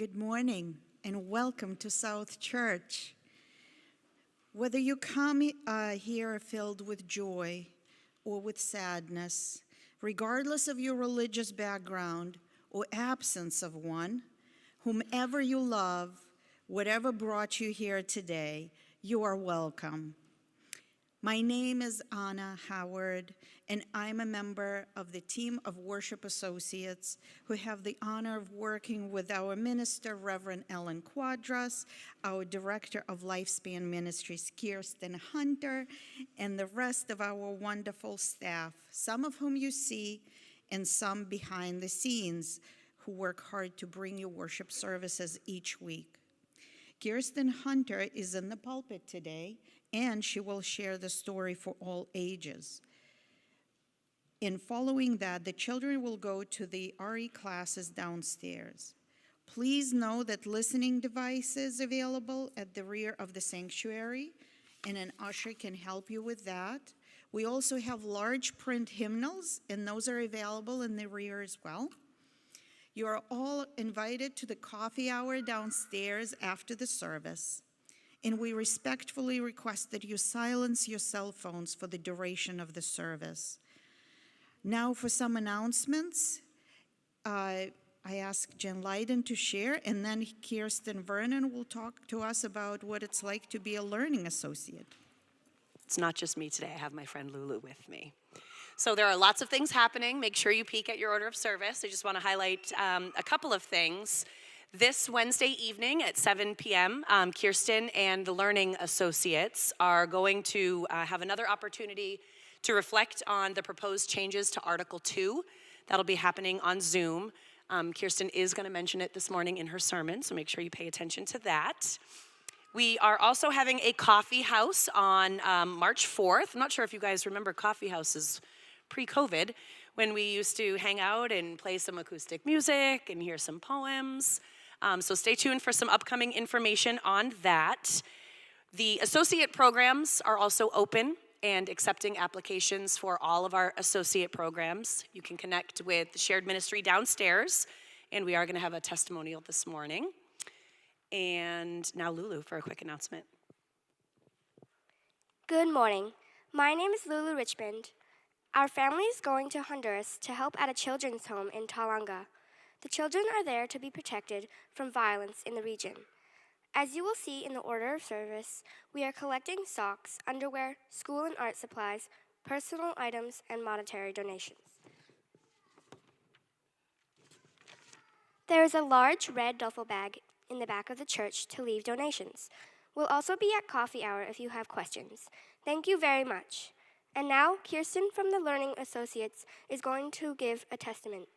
Good morning and welcome to South Church. Whether you come here filled with joy or with sadness, regardless of your religious background or absence of one, whomever you love, whatever brought you here today, you are welcome. My name is Anna Howard, and I'm a member of the team of worship associates who have the honor of working with our minister, Reverend Ellen Quadras, our director of Lifespan Ministries, Kirsten Hunter, and the rest of our wonderful staff, some of whom you see and some behind the scenes who work hard to bring you worship services each week. Kirsten Hunter is in the pulpit today, and she will share the story for all ages. In following that, the children will go to the RE classes downstairs. Please know that listening devices available at the rear of the sanctuary, and an usher can help you with that. We also have large print hymnals, and those are available in the rear as well. You are all invited to the coffee hour downstairs after the service, and we respectfully request that you silence your cell phones for the duration of the service. Now for some announcements. I ask Jen Leiden to share, and then Kirsten Vernon will talk to us about what it's like to be a learning associate. It's not just me today. I have my friend Lulu with me. So there are lots of things happening. Make sure you peek at your order of service. I just want to highlight a couple of things. This Wednesday evening at 7 p.m., Kirsten and the Learning Associates are going to have another opportunity to reflect on the proposed changes to Article 2. That'll be happening on Zoom. Kirsten is going to mention it this morning in her sermon, so make sure you pay attention to that. We are also having a coffee house on March 4th. I'm not sure if you guys remember coffee houses pre-COVID, when we used to hang out and play some acoustic music and hear some poems. So stay tuned for some upcoming information on that. The associate programs are also open and accepting applications for all of our associate programs. You can connect with the shared ministry downstairs, and we are going to have a testimonial this morning. And now Lulu for a quick announcement. Good morning. My name is Lulu Richmond. Our family is going to Honduras to help at a children's home in Talanga. The children are there to be protected from violence in the region. As you will see in the order of service, we are collecting socks, underwear, school and art supplies, personal items, and monetary donations. There is a large red duffel bag in the back of the church to leave donations. We'll also be at coffee hour if you have questions. Thank you very much. And now, Kirsten from the Learning Associates is going to give a testament.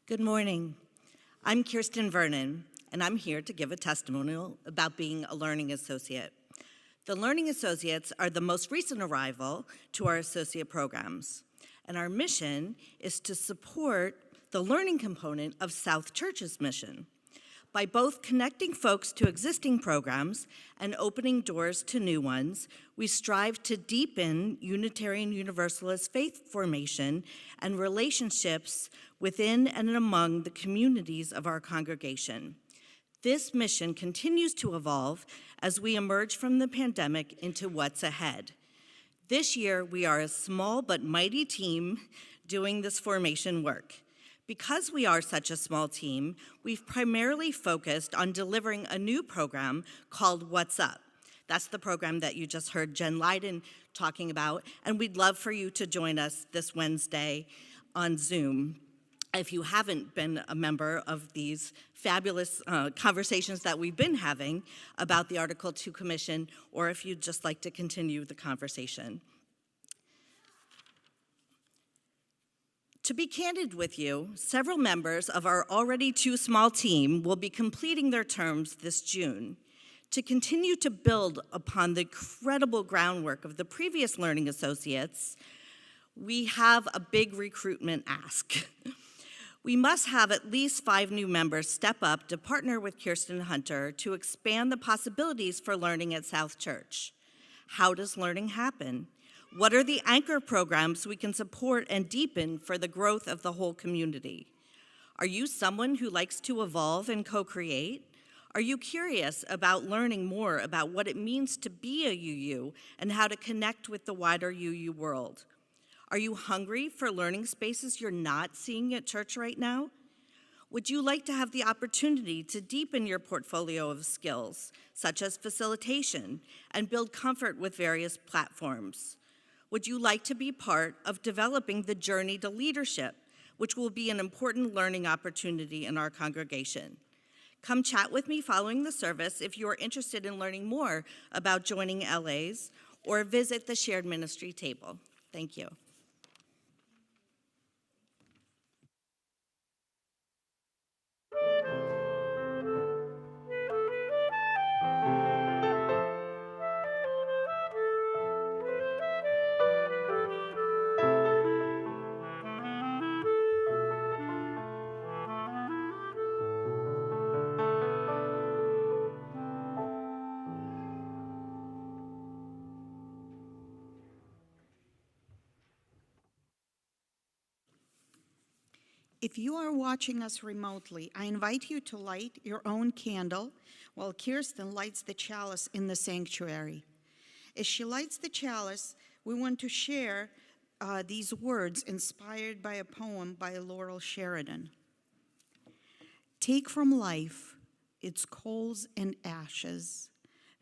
Good morning. I'm Kirsten Vernon, and I'm here to give a testimonial about being a Learning Associate. The Learning Associates are the most recent arrival to our associate programs, and our mission is to support the learning component of South Church's mission by both connecting folks to existing programs and opening doors to new ones. We strive to deepen Unitarian Universalist faith formation and relationships within and among the communities of our congregation. This mission continues to evolve as we emerge from the pandemic into what's ahead. This year, we are a small but mighty team doing this formation work. Because we are such a small team, we've primarily focused on delivering a new program called What's Up. That's the program that you just heard Jen Leiden talking about, and we'd love for you to join us this Wednesday on Zoom. If you haven't been a member of these fabulous conversations that we've been having about the Article 2 Commission, or if you'd just like to continue the conversation. To be candid with you, several members of our already too small team will be completing their terms this June. To continue to build upon the incredible groundwork of the previous Learning Associates, we have a big recruitment ask. We must have at least 5 new members step up to partner with Kirsten Hunter to expand the possibilities for learning at South Church. How does learning happen? What are the anchor programs we can support and deepen for the growth of the whole community? Are you someone who likes to evolve and co-create? Are you curious about learning more about what it means to be a UU and how to connect with the wider UU world? Are you hungry for learning spaces you're not seeing at church right now? Would you like to have the opportunity to deepen your portfolio of skills, such as facilitation, and build comfort with various platforms? Would you like to be part of developing the journey to leadership, which will be an important learning opportunity in our congregation? Come chat with me following the service if you are interested in learning more about joining LAs, or visit the shared ministry table. Thank you. If you are watching us remotely, I invite you to light your own candle while Kirsten lights the chalice in the sanctuary. As she lights the chalice, we want to share these words inspired by a poem by Laurel Sheridan. Take from life its coals and ashes,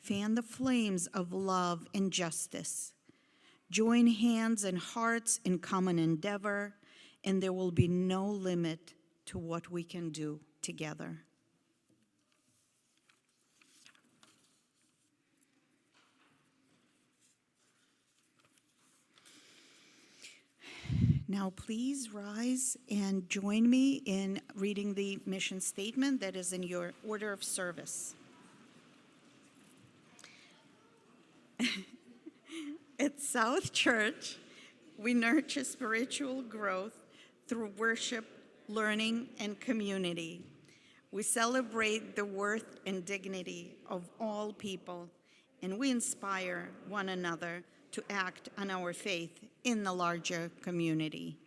fan the flames of love and justice, join hands and hearts in common endeavor, and there will be no limit to what we can do together. Now please rise and join me in reading the mission statement that is in your order of service. At South Church, we nurture spiritual growth through worship, learning, and community. We celebrate the worth and dignity of all people, and we inspire one another to act on our faith in the larger community.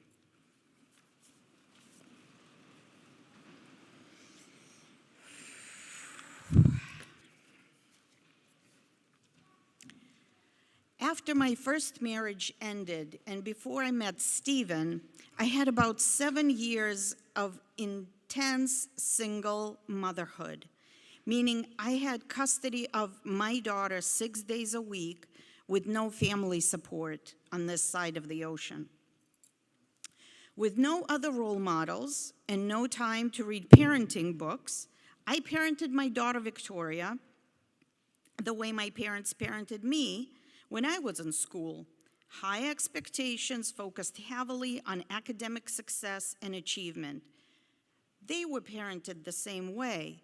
After my first marriage ended, and before I met Stephen, I had about 7 years of intense single motherhood, meaning I had custody of my daughter 6 days a week with no family support on this side of the ocean. With no other role models and no time to read parenting books, I parented my daughter Victoria the way my parents parented me when I was in school. High expectations focused heavily on academic success and achievement. They were parented the same way.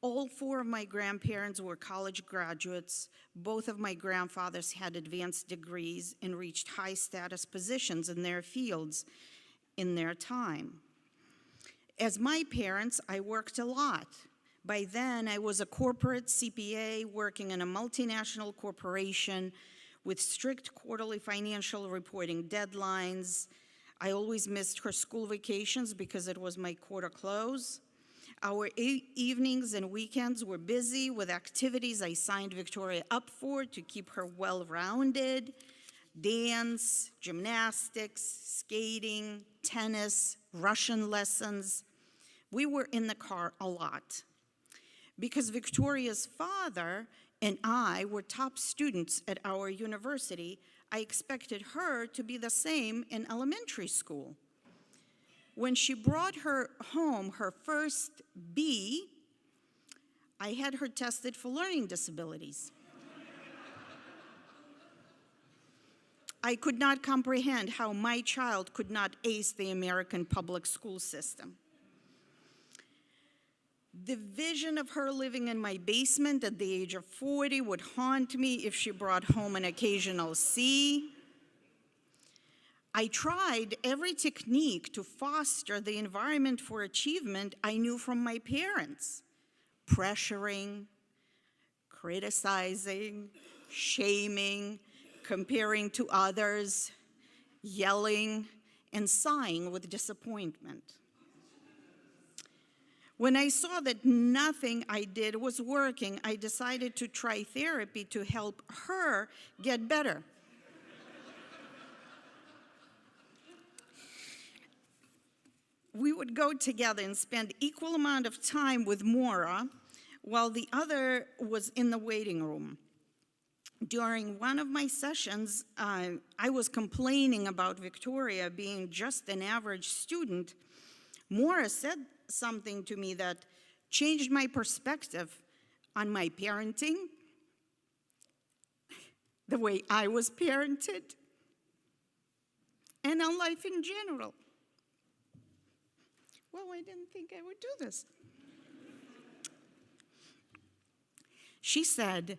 All 4 of my grandparents were college graduates. Both of my grandfathers had advanced degrees and reached high status positions in their fields in their time. As my parents, I worked a lot. By then, I was a corporate CPA working in a multinational corporation with strict quarterly financial reporting deadlines. I always missed her school vacations because it was my quarter close. Our evenings and weekends were busy with activities I signed Victoria up for to keep her well-rounded: dance, gymnastics, skating, tennis, Russian lessons. We were in the car a lot. Because Victoria's father and I were top students at our university, I expected her to be the same in elementary school. When she brought her home her first B, I had her tested for learning disabilities. I could not comprehend how my child could not ace the American public school system. The vision of her living in my basement at the age of 40 would haunt me if she brought home an occasional C. I tried every technique to foster the environment for achievement I knew from my parents. Pressuring, criticizing, shaming, comparing to others, yelling, and sighing with disappointment. When I saw that nothing I did was working, I decided to try therapy to help her get better. We would go together and spend equal amount of time with Maura while the other was in the waiting room. During one of my sessions, I was complaining about Victoria being just an average student. Maura said something to me that changed my perspective on my parenting, the way I was parented, and on life in general. Well, I didn't think I would do this. She said,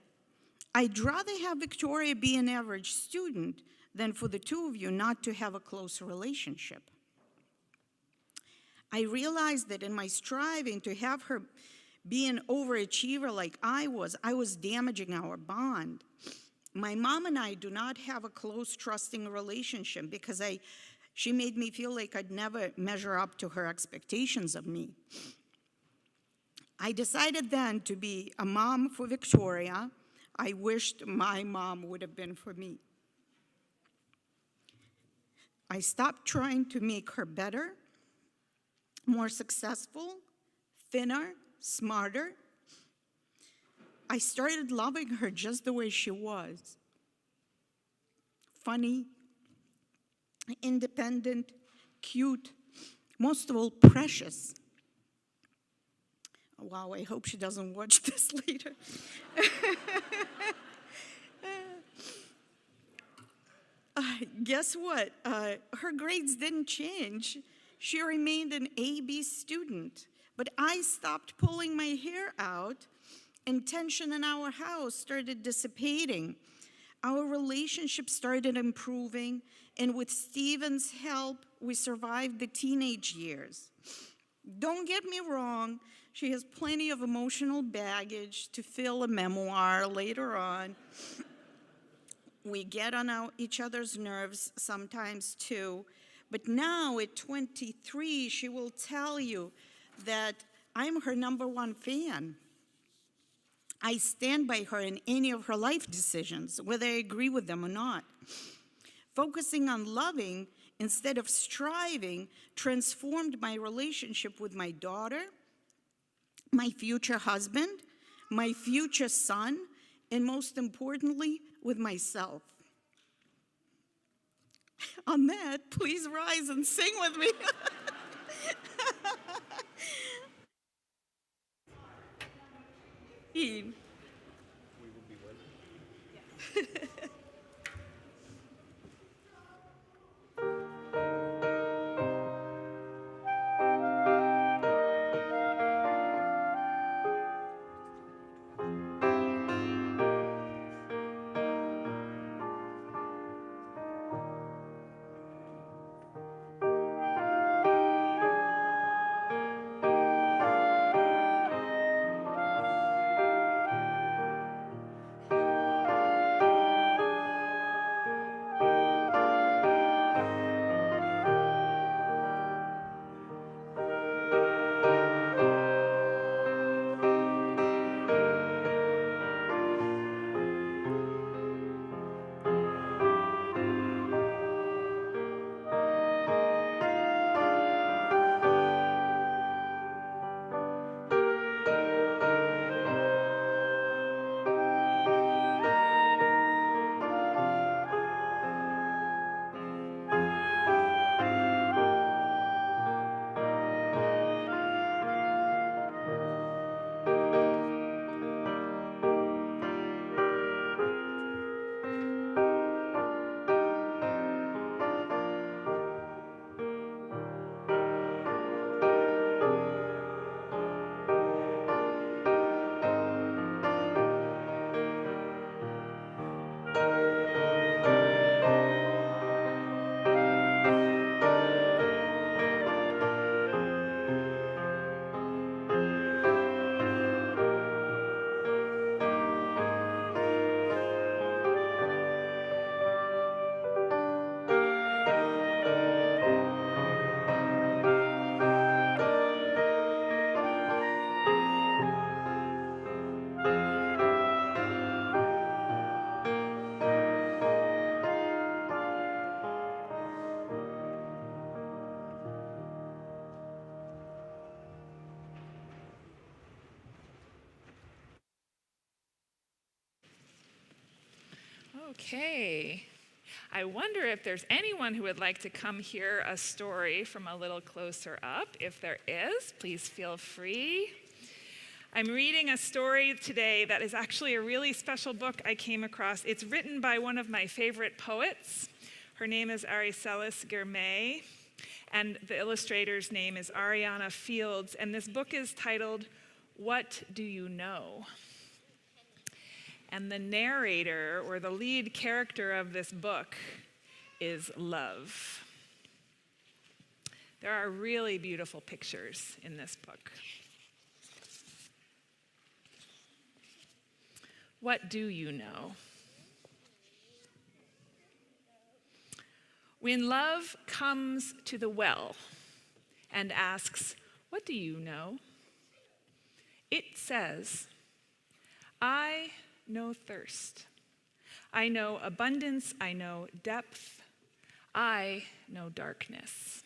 I'd rather have Victoria be an average student than for the two of you not to have a close relationship. I realized that in my striving to have her be an overachiever like I was damaging our bond. My mom and I do not have a close, trusting relationship because she made me feel like I'd never measure up to her expectations of me. I decided then to be a mom for Victoria. I wished my mom would have been for me. I stopped trying to make her better, more successful, thinner, smarter. I started loving her just the way she was. Funny, independent, cute, most of all, precious. Wow, I hope she doesn't watch this later. Guess what? Her grades didn't change. She remained an A/B student. But I stopped pulling my hair out, and tension in our house started dissipating. Our relationship started improving, and with Stephen's help, we survived the teenage years. Don't get me wrong, she has plenty of emotional baggage to fill a memoir later on. We get on each other's nerves sometimes too, but now at 23, she will tell you that I'm her #1 fan. I stand by her in any of her life decisions, whether I agree with them or not. Focusing on loving instead of striving transformed my relationship with my daughter, my future husband, my future son, and most importantly, with myself. On that, please rise and sing with me. We will be what? Okay. I wonder if there's anyone who would like to come hear a story from a little closer up. If there is, please feel free. I'm reading a story today that is actually a really special book I came across. It's written by one of my favorite poets. Her name is Aracelis Girmay, and the illustrator's name is Ariana Fields, and this book is titled, What Do You Know? And the narrator, or the lead character of this book, is love. There are really beautiful pictures in this book. What do you know? When love comes to the well and asks, "What do you know?" it says, "I know thirst. I know abundance. I know depth. I know darkness."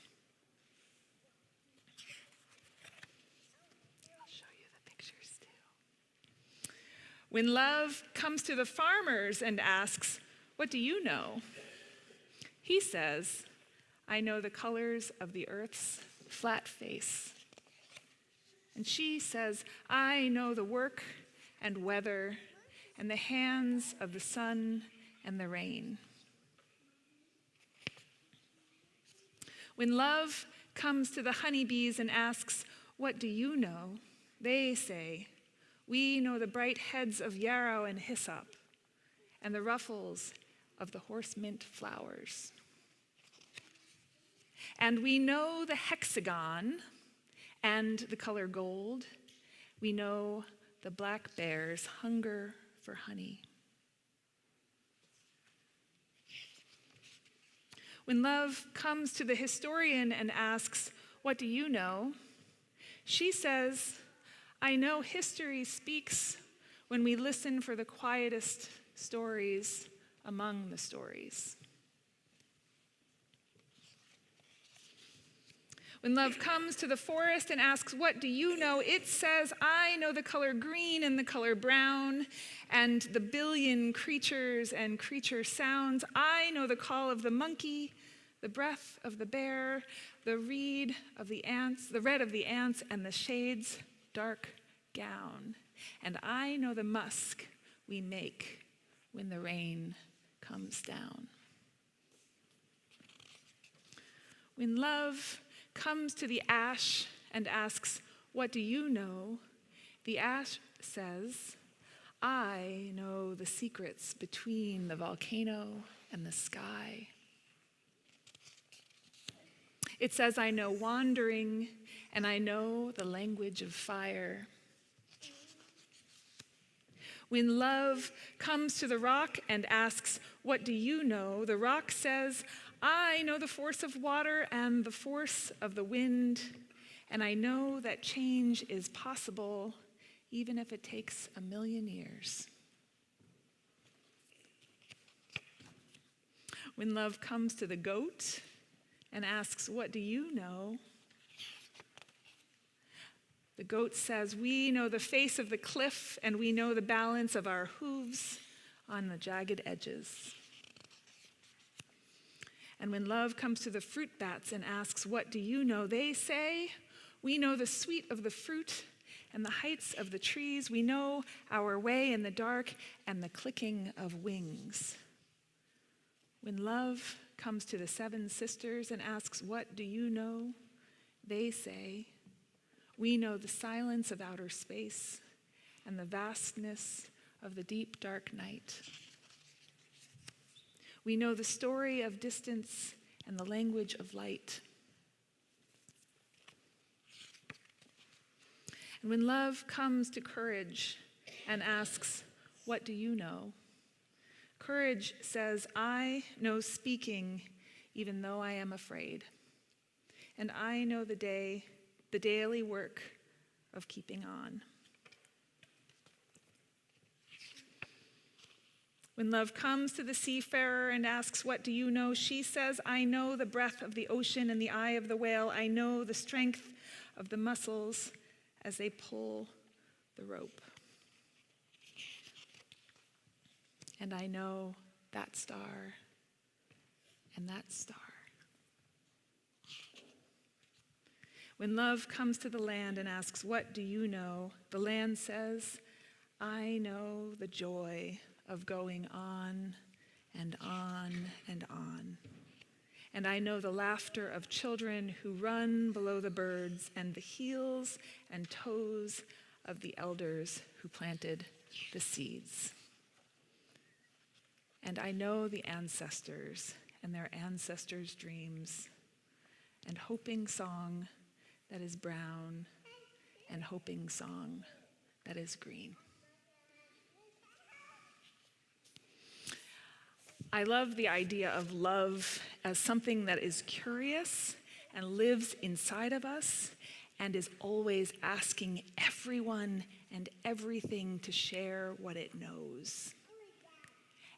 I'll show you the pictures too. When love comes to the farmers and asks, "What do you know?" he says, "I know the colors of the earth's flat face." And she says, "I know the work and weather and the hands of the sun and the rain." When love comes to the honeybees and asks, "What do you know?" they say, "We know the bright heads of yarrow and hyssop and the ruffles of the horse mint flowers. And we know the hexagon and the color gold. We know the black bear's hunger for honey." When love comes to the historian and asks, "What do you know?" she says, "I know history speaks when we listen for the quietest stories among the stories." When love comes to the forest and asks, "What do you know?" it says, "I know the color green and the color brown and the billion creatures and creature sounds. I know the call of the monkey, the breath of the bear, the red of the ants, and the shade's dark gown. And I know the musk we make when the rain comes down." When love comes to the ash and asks, "What do you know?" the ash says, "I know the secrets between the volcano and the sky." It says, "I know wandering, and I know the language of fire." When love comes to the rock and asks, "What do you know?" the rock says, "I know the force of water and the force of the wind, and I know that change is possible even if it takes 1,000,000 years." When love comes to the goat and asks, "What do you know?" the goat says, "We know the face of the cliff, and we know the balance of our hooves on the jagged edges." And when love comes to the fruit bats and asks, "What do you know?" they say, "We know the sweet of the fruit and the heights of the trees. We know our way in the dark and the clicking of wings." When love comes to the seven sisters and asks, "What do you know?" they say, "We know the silence of outer space and the vastness of the deep dark night. We know the story of distance and the language of light." And when love comes to courage and asks, "What do you know?" courage says, "I know speaking even though I am afraid. And I know the daily work of keeping on." When love comes to the seafarer and asks, "What do you know?" she says, "I know the breath of the ocean and the eye of the whale. I know the strength of the muscles as they pull the rope. And I know that star, and that star. When love comes to the land and asks, "What do you know?" the land says, "I know the joy of going on and on and on. And I know the laughter of children who run below the birds and the heels and toes of the elders who planted the seeds. And I know the ancestors and their ancestors' dreams, and hoping song that is brown, and hoping song that is green." I love the idea of love as something that is curious and lives inside of us and is always asking everyone and everything to share what it knows.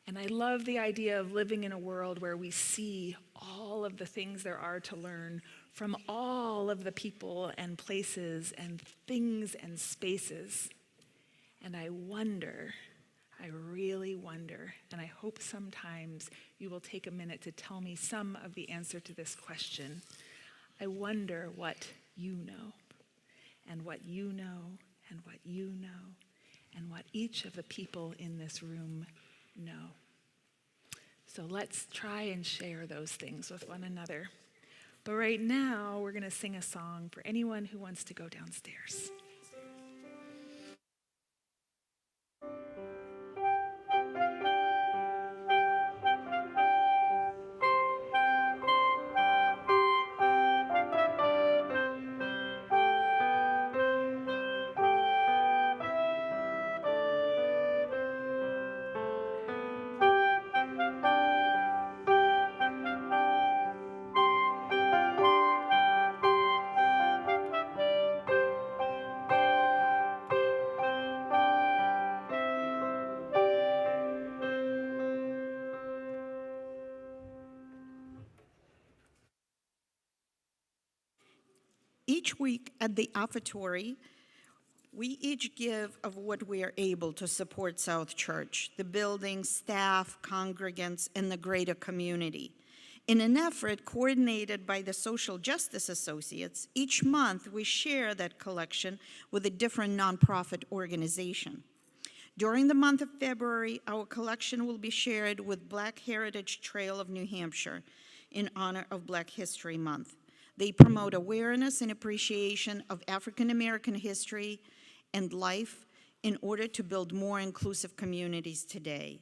And I love the idea of living in a world where we see all of the things there are to learn from all of the people and places and things and spaces. And I really wonder, and I hope sometimes you will take a minute to tell me some of the answer to this question. I wonder what you know, and what you know, and what you know, and what each of the people in this room know. So let's try and share those things with one another. But right now, we're going to sing a song for anyone who wants to go downstairs. Each week at the Offertory, we each give of what we are able to support South Church, the building, staff, congregants, and the greater community. In an effort coordinated by the Social Justice Associates, each month we share that collection with a different nonprofit organization. During the month of February, our collection will be shared with Black Heritage Trail of New Hampshire in honor of Black History Month. They promote awareness and appreciation of African American history and life in order to build more inclusive communities today.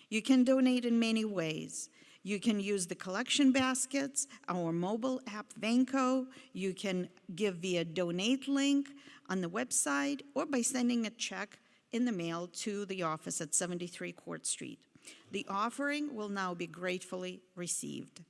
You can donate in many ways. You can use the collection baskets, our mobile app Vanco. You can give via donate link on the website or by sending a check in the mail to the office at 73 Court Street. The offering will now be gratefully received.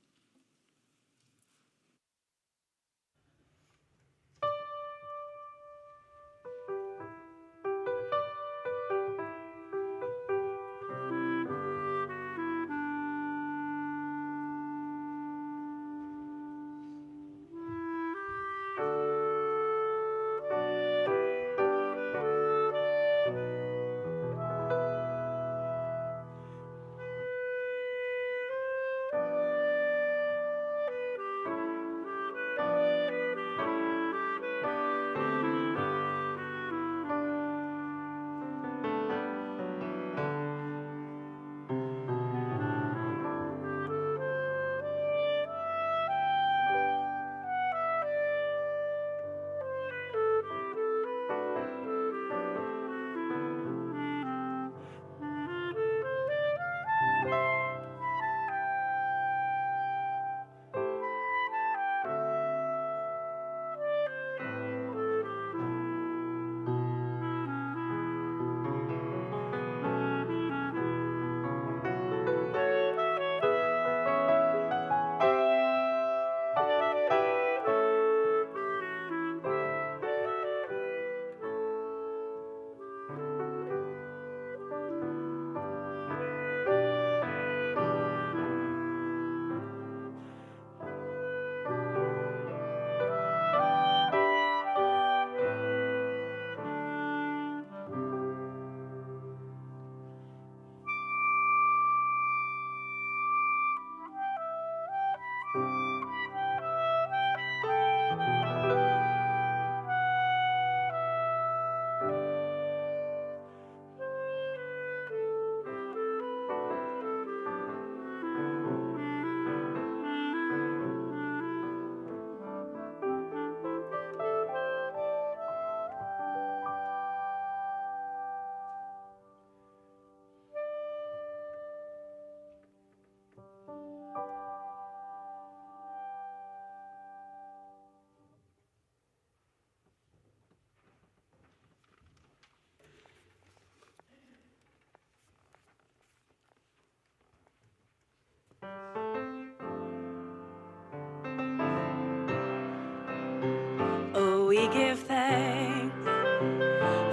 we give thanks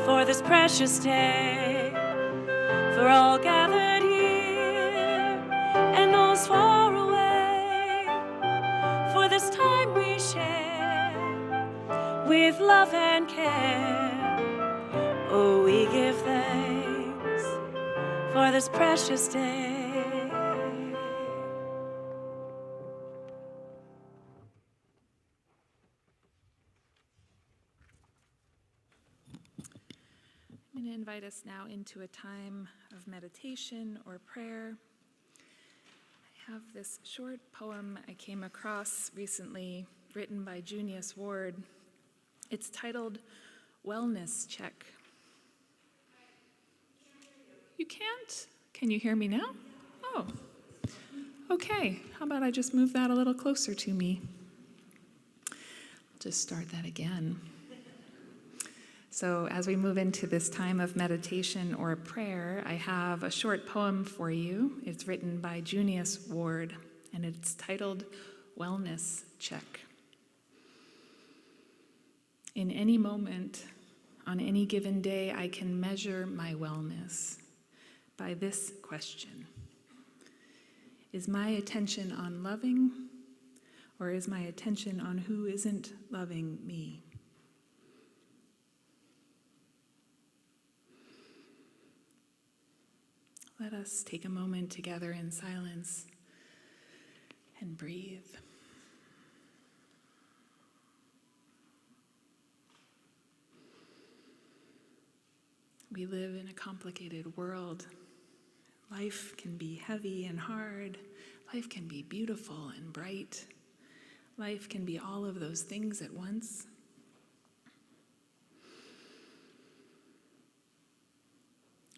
for this precious day, for all gathered here and those far away, for this time we share with love and care. Oh, we give thanks for this precious day. I'm going to invite us now into a time of meditation or prayer. I have this short poem I came across recently, written by Junius Ward. It's titled Wellness Check. You can't? Can you hear me now? Oh, okay. How about I just move that a little closer to me? I'll just start that again. So as we move into this time of meditation or prayer, I have a short poem for you. It's written by Junius Ward, and it's titled Wellness Check. In any moment, on any given day, I can measure my wellness by this question. Is my attention on loving, or is my attention on who isn't loving me? Let us take a moment together in silence and breathe. We live in a complicated world. Life can be heavy and hard. Life can be beautiful and bright. Life can be all of those things at once.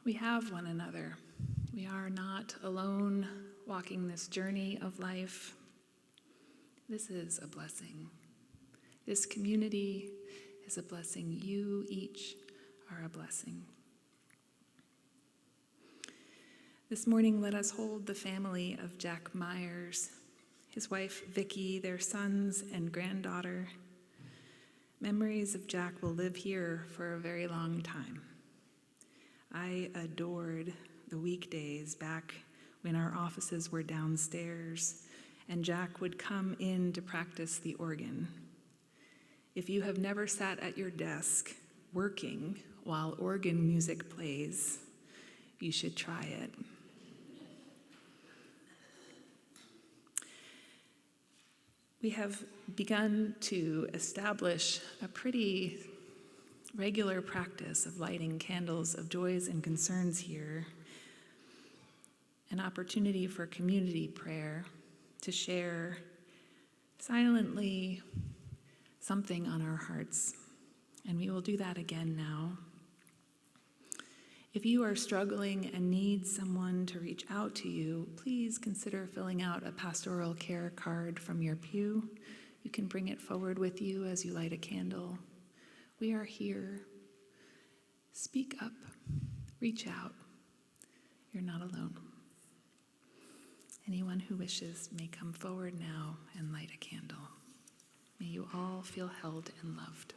We have one another. We are not alone walking this journey of life. This is a blessing. This community is a blessing. You each are a blessing. This morning, let us hold the family of Jack Myers, his wife Vicky, their sons and granddaughter. Memories of Jack will live here for a very long time. I adored the weekdays back when our offices were downstairs and Jack would come in to practice the organ. If you have never sat at your desk working while organ music plays, you should try it. We have begun to establish a pretty regular practice of lighting candles of joys and concerns here, an opportunity for community prayer to share silently something on our hearts. And we will do that again now. If you are struggling and need someone to reach out to you, please consider filling out a pastoral care card from your pew. You can bring it forward with you as you light a candle. We are here. Speak up. Reach out. You're not alone. Anyone who wishes may come forward now and light a candle. May you all feel held and loved.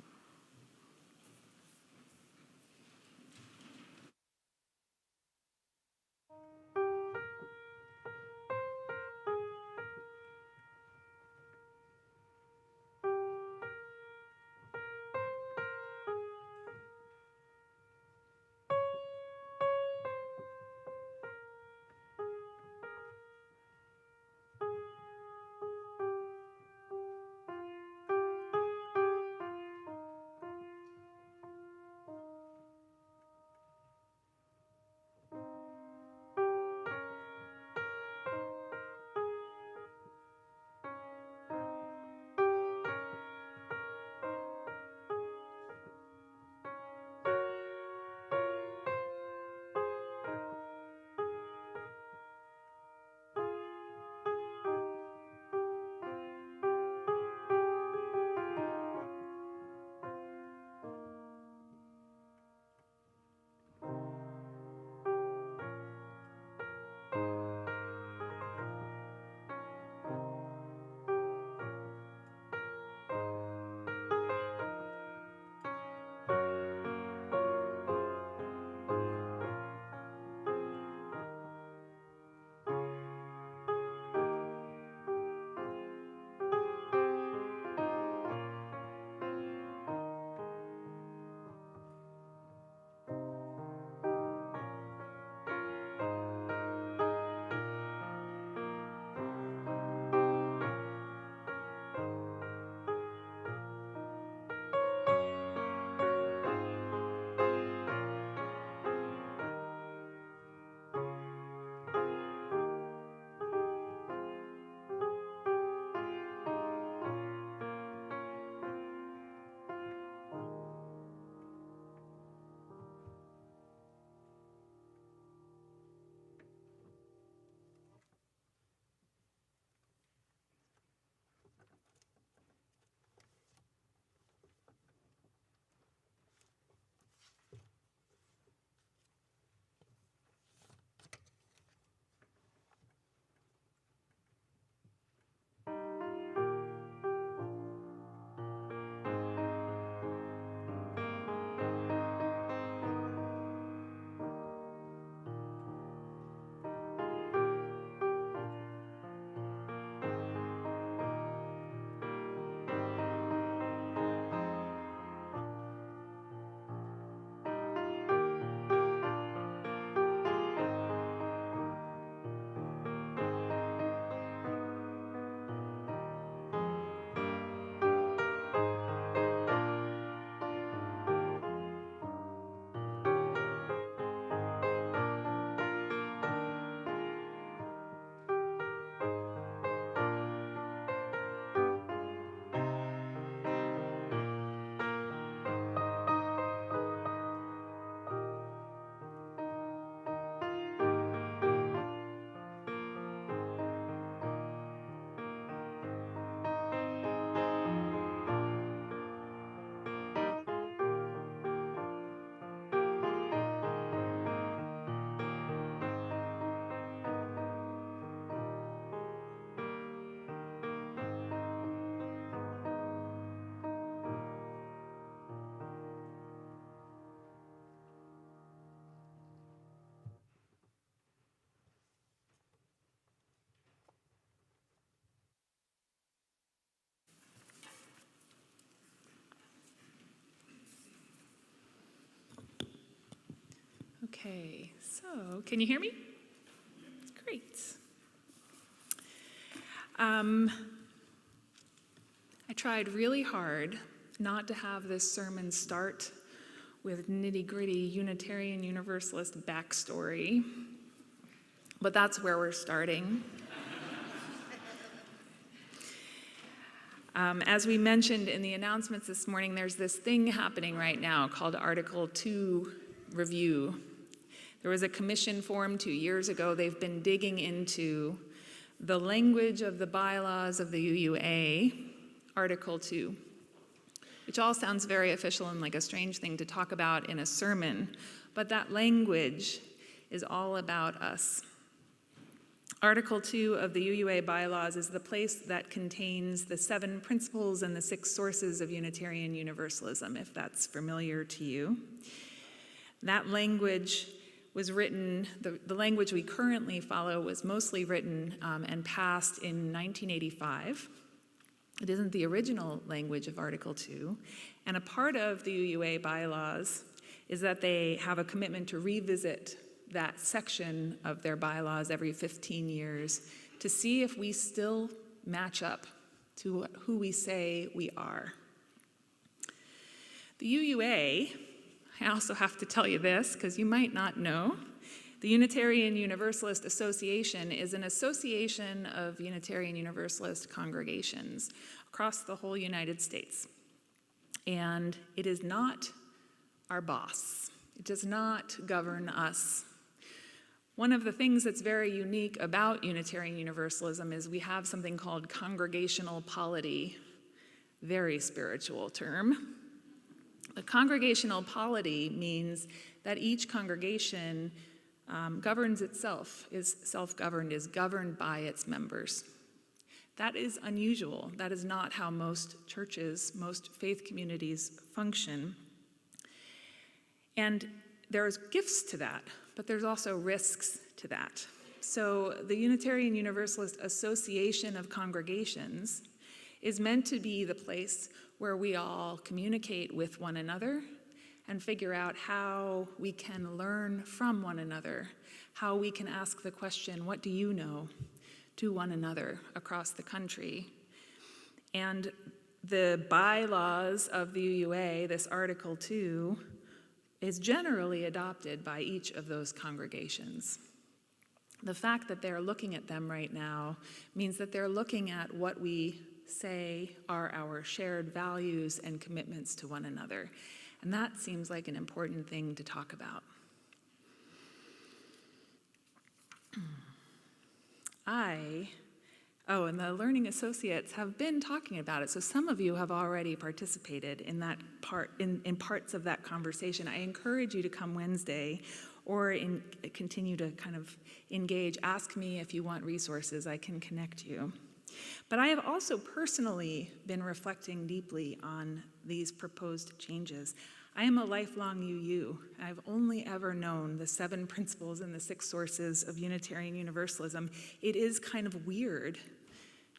Okay, so can you hear me? Great. I tried really hard not to have this sermon start with nitty-gritty Unitarian Universalist backstory, but that's where we're starting. As we mentioned in the announcements this morning, there's this thing happening right now called Article 2 Review. There was a commission formed 2 years ago. They've been digging into the language of the bylaws of the UUA, Article 2, which all sounds very official and like a strange thing to talk about in a sermon, but that language is all about us. Article 2 of the UUA bylaws is the place that contains the 7 principles and the 6 sources of Unitarian Universalism, if that's familiar to you. That language was written, the language we currently follow was mostly written and passed in 1985. It isn't the original language of Article 2, and a part of the UUA bylaws is that they have a commitment to revisit that section of their bylaws every 15 years to see if we still match up to who we say we are. The UUA, I also have to tell you this because you might not know, the Unitarian Universalist Association is an association of Unitarian Universalist congregations across the whole United States. And it is not our boss. It does not govern us. One of the things that's very unique about Unitarian Universalism is we have something called congregational polity, very spiritual term. The congregational polity means that each congregation governs itself, is self-governed, is governed by its members. That is unusual. That is not how most churches, most faith communities function. And there's gifts to that, but there's also risks to that. So the Unitarian Universalist Association of Congregations is meant to be the place where we all communicate with one another and figure out how we can learn from one another, how we can ask the question, what do you know, to one another across the country. And the bylaws of the UUA, this Article 2, is generally adopted by each of those congregations. The fact that they're looking at them right now means that they're looking at what we say are our shared values and commitments to one another. And that seems like an important thing to talk about. And the Learning Associates have been talking about it, so some of you have already participated in that part, in parts of that conversation. I encourage you to come Wednesday or continue to kind of engage. Ask me if you want resources, I can connect you. But I have also personally been reflecting deeply on these proposed changes. I am a lifelong UU. I've only ever known the 7 principles and the 6 sources of Unitarian Universalism. It is kind of weird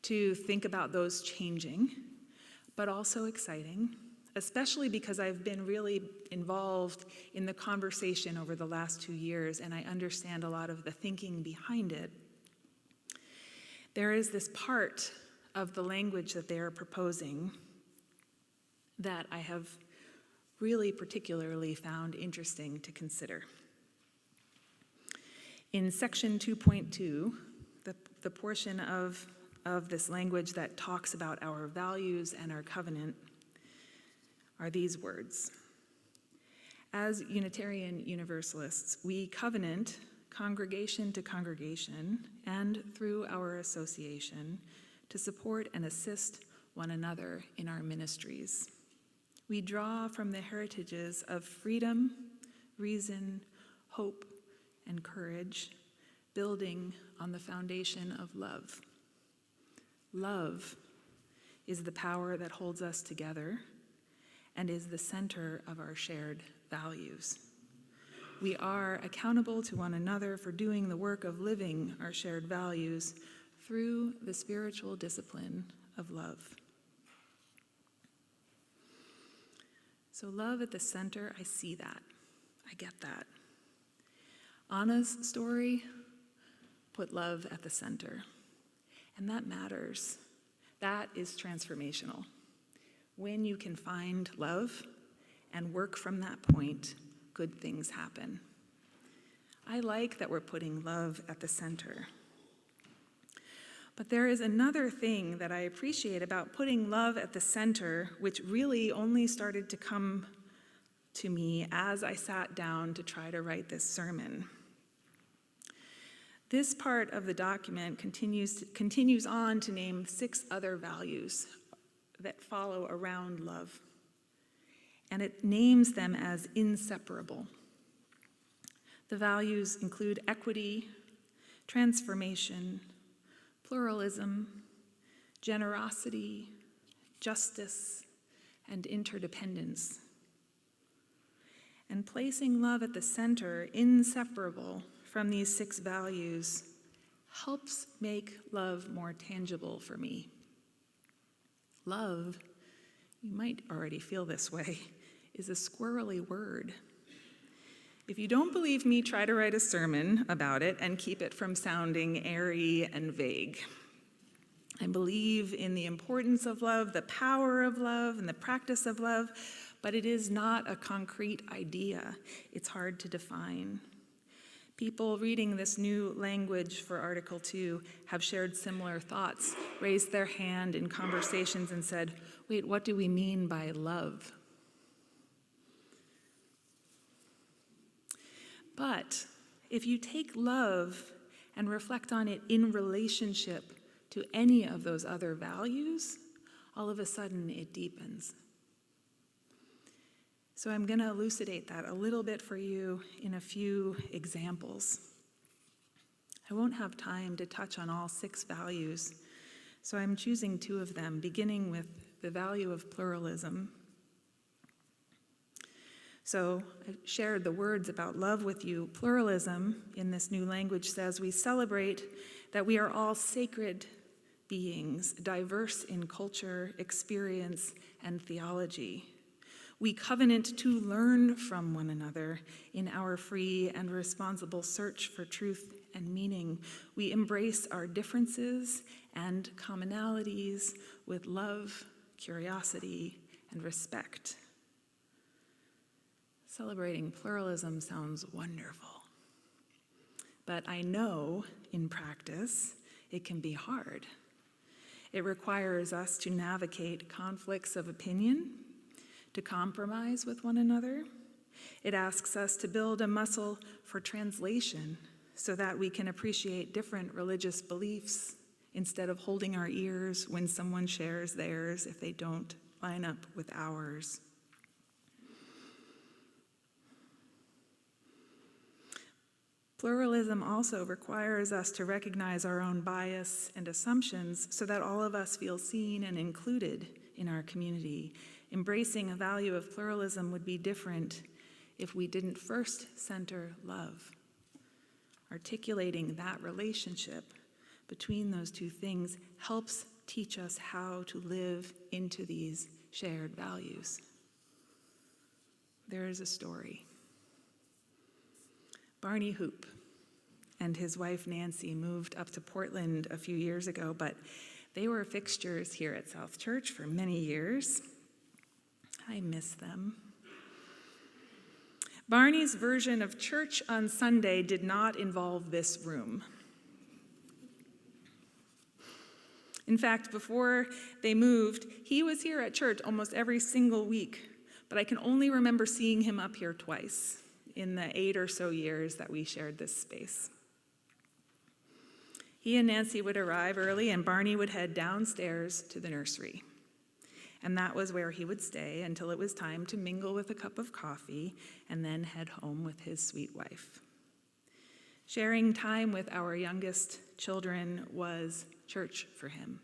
to think about those changing, but also exciting, especially because I've been really involved in the conversation over the last 2 years, and I understand a lot of the thinking behind it. There is this part of the language that they are proposing that I have really particularly found interesting to consider. In section 2.2, the portion of this language that talks about our values and our covenant are these words. As Unitarian Universalists, we covenant congregation to congregation and through our association to support and assist one another in our ministries. We draw from the heritages of freedom, reason, hope, and courage, building on the foundation of love. Love is the power that holds us together and is the center of our shared values. We are accountable to one another for doing the work of living our shared values through the spiritual discipline of love. So love at the center, I see that. I get that. Anna's story put love at the center, and that matters. That is transformational. When you can find love and work from that point, good things happen. I like that we're putting love at the center. But there is another thing that I appreciate about putting love at the center, which really only started to come to me as I sat down to try to write this sermon. This part of the document continues on to name 6 other values that follow around love, and it names them as inseparable. The values include equity, transformation, pluralism, generosity, justice, and interdependence. And placing love at the center, inseparable from these 6 values, helps make love more tangible for me. Love, you might already feel this way, is a squirrely word. If you don't believe me, try to write a sermon about it and keep it from sounding airy and vague. I believe in the importance of love, the power of love, and the practice of love, but it is not a concrete idea. It's hard to define. People reading this new language for Article 2 have shared similar thoughts, raised their hand in conversations and said, wait, what do we mean by love? But if you take love and reflect on it in relationship to any of those other values, all of a sudden it deepens. So I'm going to elucidate that a little bit for you in a few examples. I won't have time to touch on all 6 values, so I'm choosing 2 of them, beginning with the value of pluralism. So I shared the words about love with you. Pluralism in this new language says we celebrate that we are all sacred beings, diverse in culture, experience, and theology. We covenant to learn from one another in our free and responsible search for truth and meaning. We embrace our differences and commonalities with love, curiosity, and respect. Celebrating pluralism sounds wonderful, but I know in practice it can be hard. It requires us to navigate conflicts of opinion, to compromise with one another. It asks us to build a muscle for translation so that we can appreciate different religious beliefs instead of holding our ears when someone shares theirs if they don't line up with ours. Pluralism also requires us to recognize our own bias and assumptions so that all of us feel seen and included in our community. Embracing a value of pluralism would be different if we didn't first center love. Articulating that relationship between those 2 things helps teach us how to live into these shared values. There is a story. Barney Hoop and his wife Nancy moved up to Portland a few years ago, but they were fixtures here at South Church for many years. I miss them. Barney's version of church on Sunday did not involve this room. In fact, before they moved, he was here at church almost every single week, but I can only remember seeing him up here twice in the 8 or so years that we shared this space. He and Nancy would arrive early, and Barney would head downstairs to the nursery. And that was where he would stay until it was time to mingle with a cup of coffee and then head home with his sweet wife. Sharing time with our youngest children was church for him.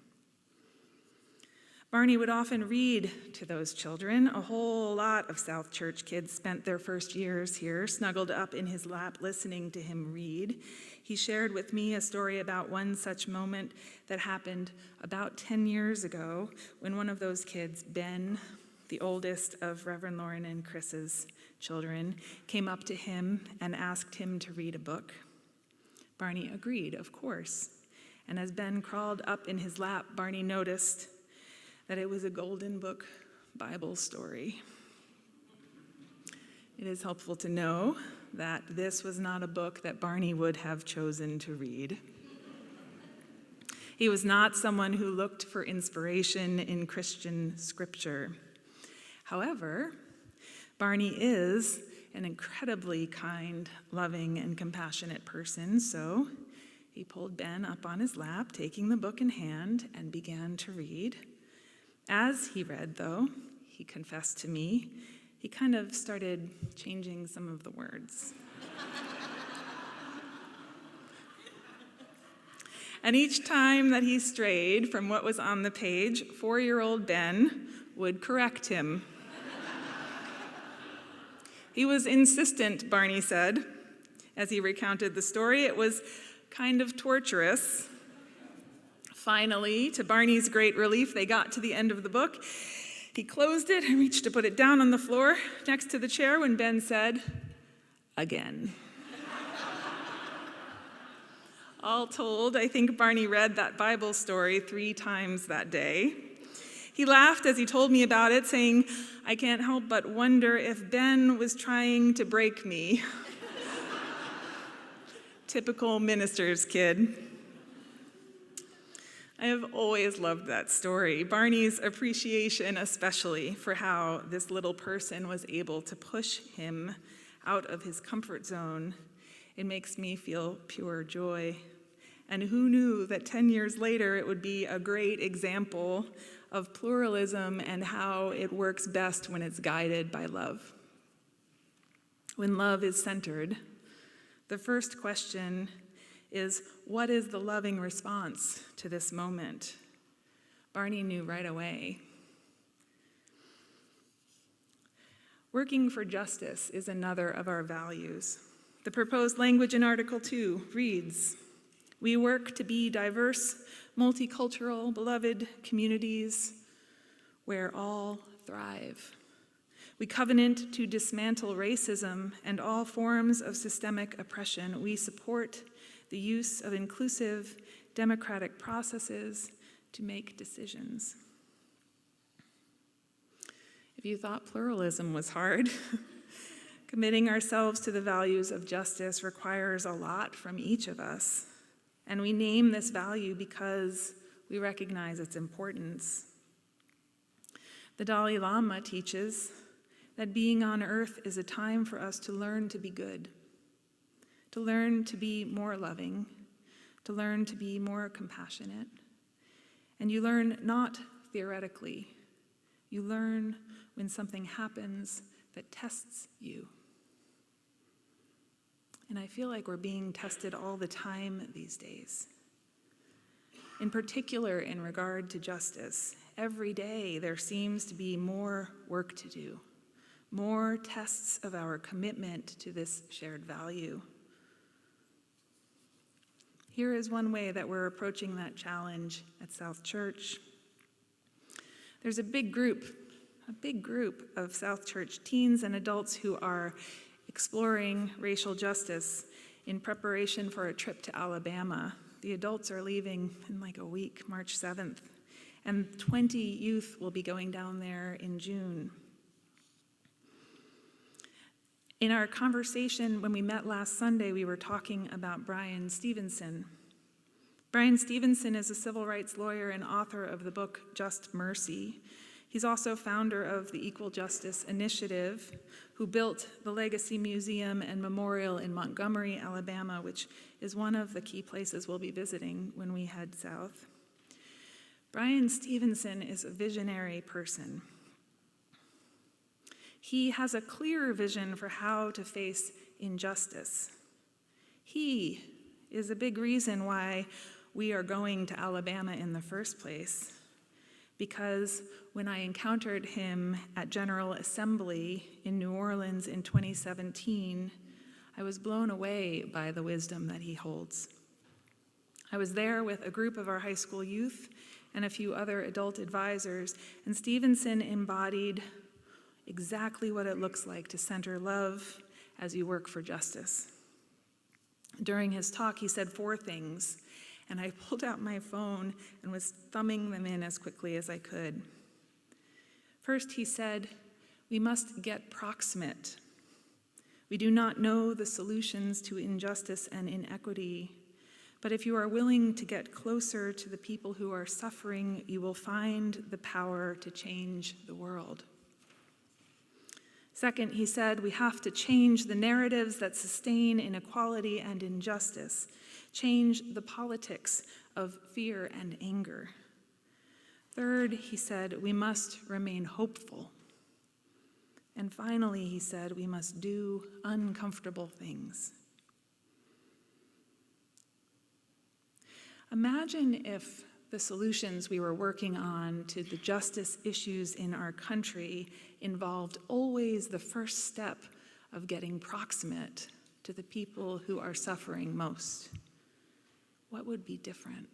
Barney would often read to those children. A whole lot of South Church kids spent their first years here, snuggled up in his lap, listening to him read. He shared with me a story about one such moment that happened about 10 years ago when one of those kids, Ben, the oldest of Reverend Lauren and Chris's children, came up to him and asked him to read a book. Barney agreed, of course. And as Ben crawled up in his lap, Barney noticed that it was a Golden Book Bible story. It is helpful to know that this was not a book that Barney would have chosen to read. He was not someone who looked for inspiration in Christian scripture. However, Barney is an incredibly kind, loving, and compassionate person, so he pulled Ben up on his lap, taking the book in hand, and began to read. As he read, though, he confessed to me, he kind of started changing some of the words. And each time that he strayed from what was on the page, 4-year-old Ben would correct him. He was insistent, Barney said, as he recounted the story. It was kind of torturous. Finally, to Barney's great relief, they got to the end of the book. He closed it and reached to put it down on the floor next to the chair when Ben said, "Again." All told, I think Barney read that Bible story 3 times that day. He laughed as he told me about it, saying, "I can't help but wonder if Ben was trying to break me." Typical minister's kid. I have always loved that story, Barney's appreciation especially for how this little person was able to push him out of his comfort zone. It makes me feel pure joy. And who knew that 10 years later it would be a great example of pluralism and how it works best when it's guided by love. When love is centered, the first question is, what is the loving response to this moment? Barney knew right away. Working for justice is another of our values. The proposed language in Article 2 reads, "We work to be diverse, multicultural, beloved communities where all thrive. We covenant to dismantle racism and all forms of systemic oppression. We support the use of inclusive, democratic processes to make decisions." If you thought pluralism was hard, committing ourselves to the values of justice requires a lot from each of us. And we name this value because we recognize its importance. The Dalai Lama teaches that being on earth is a time for us to learn to be good, to learn to be more loving, to learn to be more compassionate. And you learn not theoretically. You learn when something happens that tests you. And I feel like we're being tested all the time these days. In particular, in regard to justice, every day there seems to be more work to do, more tests of our commitment to this shared value. Here is one way that we're approaching that challenge at South Church. There's a big group of South Church teens and adults who are exploring racial justice in preparation for a trip to Alabama. The adults are leaving in like a week, March 7th, and 20 youth will be going down there in June. In our conversation when we met last Sunday, we were talking about Bryan Stevenson. Bryan Stevenson is a civil rights lawyer and author of the book Just Mercy. He's also founder of the Equal Justice Initiative, who built the Legacy Museum and Memorial in Montgomery, Alabama, which is one of the key places we'll be visiting when we head south. Bryan Stevenson is a visionary person. He has a clear vision for how to face injustice. He is a big reason why we are going to Alabama in the first place. Because when I encountered him at General Assembly in New Orleans in 2017, I was blown away by the wisdom that he holds. I was there with a group of our high school youth and a few other adult advisors, and Stevenson embodied exactly what it looks like to center love as you work for justice. During his talk, he said 4 things, and I pulled out my phone and was thumbing them in as quickly as I could. First, he said, we must get proximate. We do not know the solutions to injustice and inequity, but if you are willing to get closer to the people who are suffering, you will find the power to change the world. Second, he said, we have to change the narratives that sustain inequality and injustice, change the politics of fear and anger. Third, he said, we must remain hopeful. And finally, he said, we must do uncomfortable things. Imagine if the solutions we were working on to the justice issues in our country involved always the first step of getting proximate to the people who are suffering most. What would be different?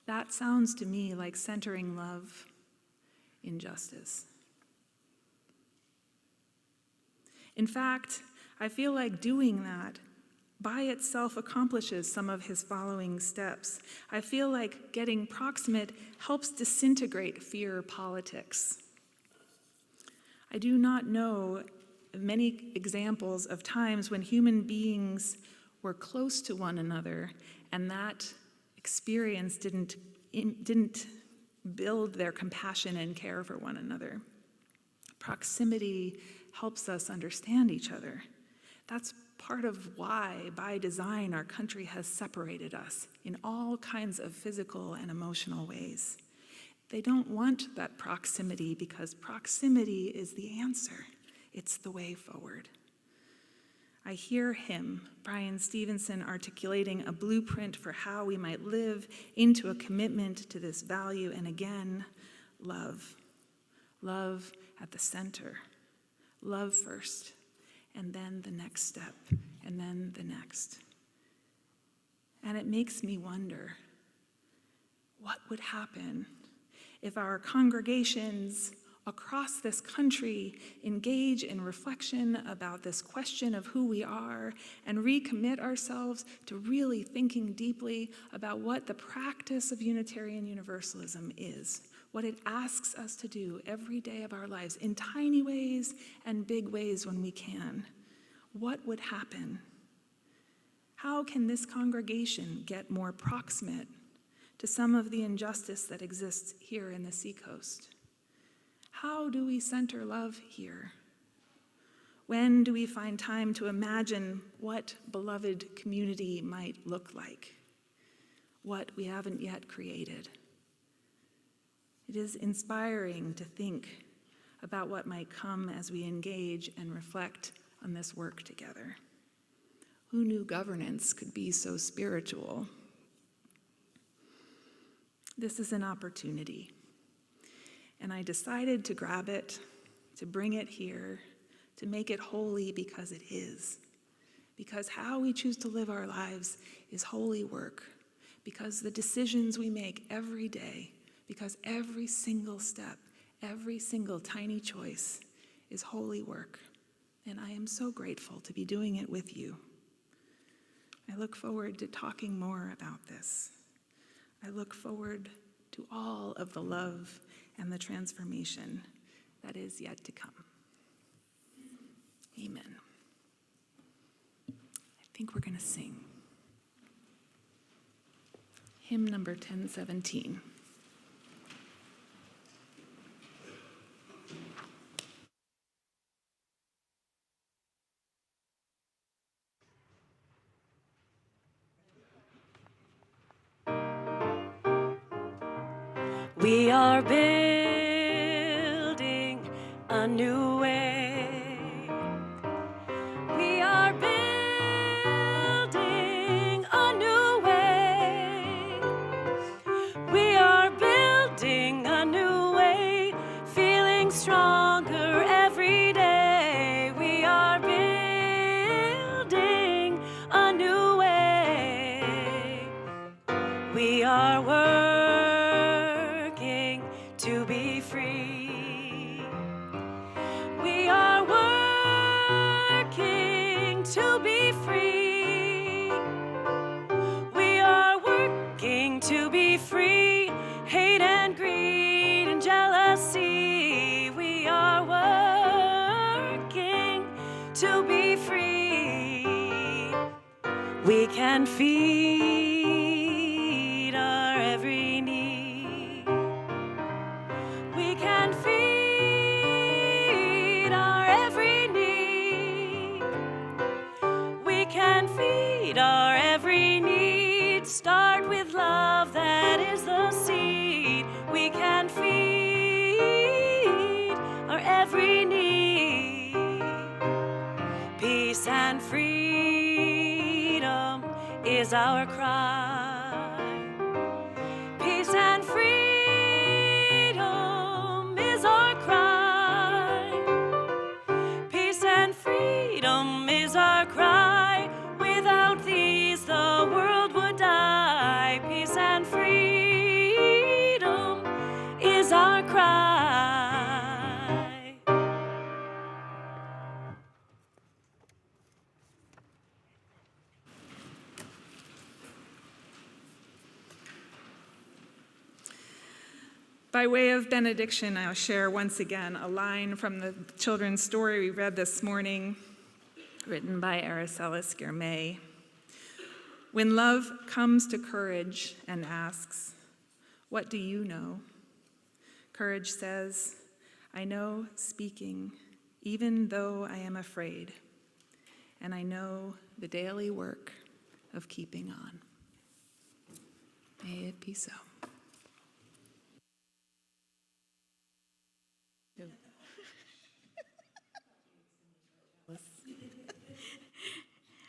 That sounds to me like centering love in justice. In fact, I feel like doing that by itself accomplishes some of his following steps. I feel like getting proximate helps disintegrate fear politics. I do not know many examples of times when human beings were close to one another and that experience didn't build their compassion and care for one another. Proximity helps us understand each other. That's part of why, by design, our country has separated us in all kinds of physical and emotional ways. They don't want that proximity because proximity is the answer. It's the way forward. I hear him, Brian Stevenson, articulating a blueprint for how we might live into a commitment to this value, and again, love. Love at the center. Love first, and then the next step, and then the next. And it makes me wonder, what would happen if our congregations across this country engage in reflection about this question of who we are and recommit ourselves to really thinking deeply about what the practice of Unitarian Universalism is, what it asks us to do every day of our lives in tiny ways and big ways when we can. What would happen? How can this congregation get more proximate to some of the injustice that exists here in the Seacoast? How do we center love here? When do we find time to imagine what beloved community might look like? What we haven't yet created. It is inspiring to think about what might come as we engage and reflect on this work together. Who knew governance could be so spiritual? This is an opportunity, and I decided to grab it, to bring it here, to make it holy because it is. Because how we choose to live our lives is holy work. Because the decisions we make every day, because every single step, every single tiny choice is holy work. And I am so grateful to be doing it with you. I look forward to talking more about this. I look forward to all of the love and the transformation that is yet to come. Amen. I think we're going to sing hymn number 1017. We are building a new way. We are building a new way. We are building a new way, feeling stronger every day. We are building a new way. We are working free. Hate and greed and jealousy, we are working to be free. We can feed our every need. We can feed our every need. We can feed our every need. Start with love, that is the seed. We can feed our every need. Peace and freedom is our cry. Peace and freedom is our cry. Peace and freedom is our cry. Without these, the world would die. Peace and freedom is our cry. By way of benediction, I'll share once again a line from the children's story we read this morning, written by Aracelis, Girmay. When love comes to courage and asks, "What do you know?" Courage says, "I know speaking, even though I am afraid, and I know the daily work of keeping on." May it be so.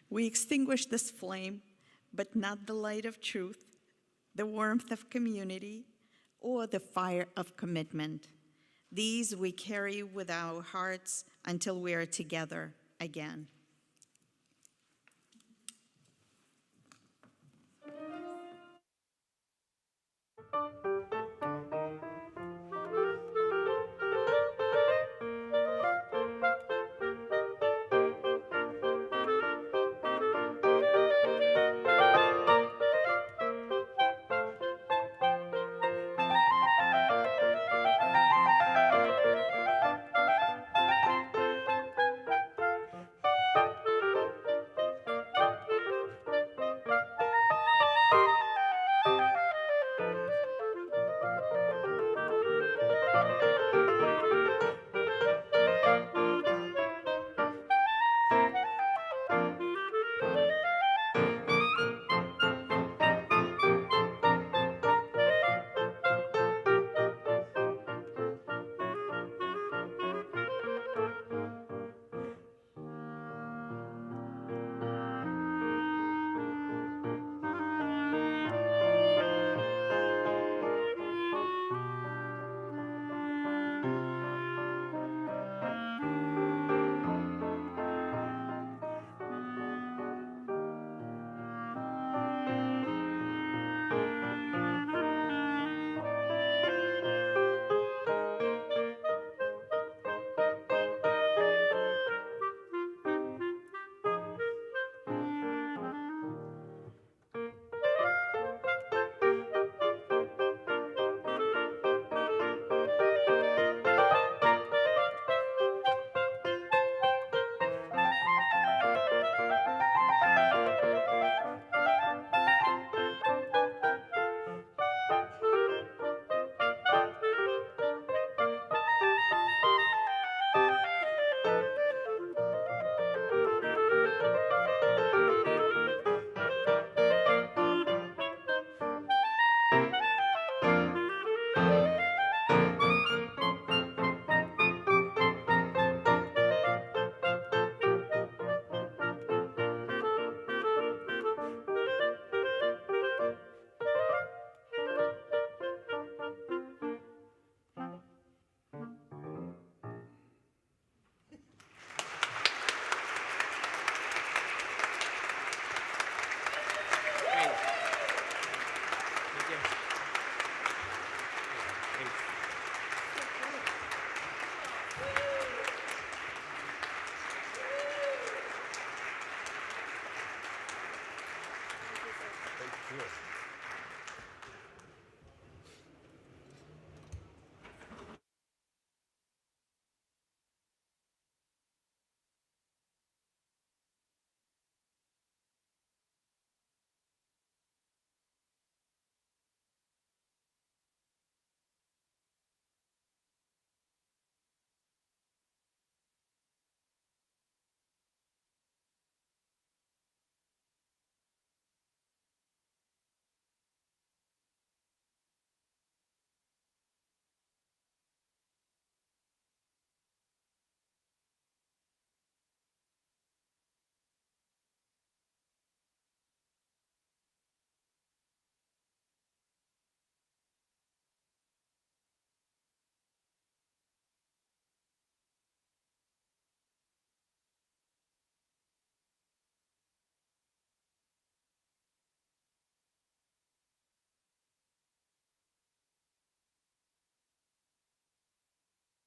We extinguish this flame, but not the light of truth, the warmth of community, or the fire of commitment. These we carry with our hearts until we are together again.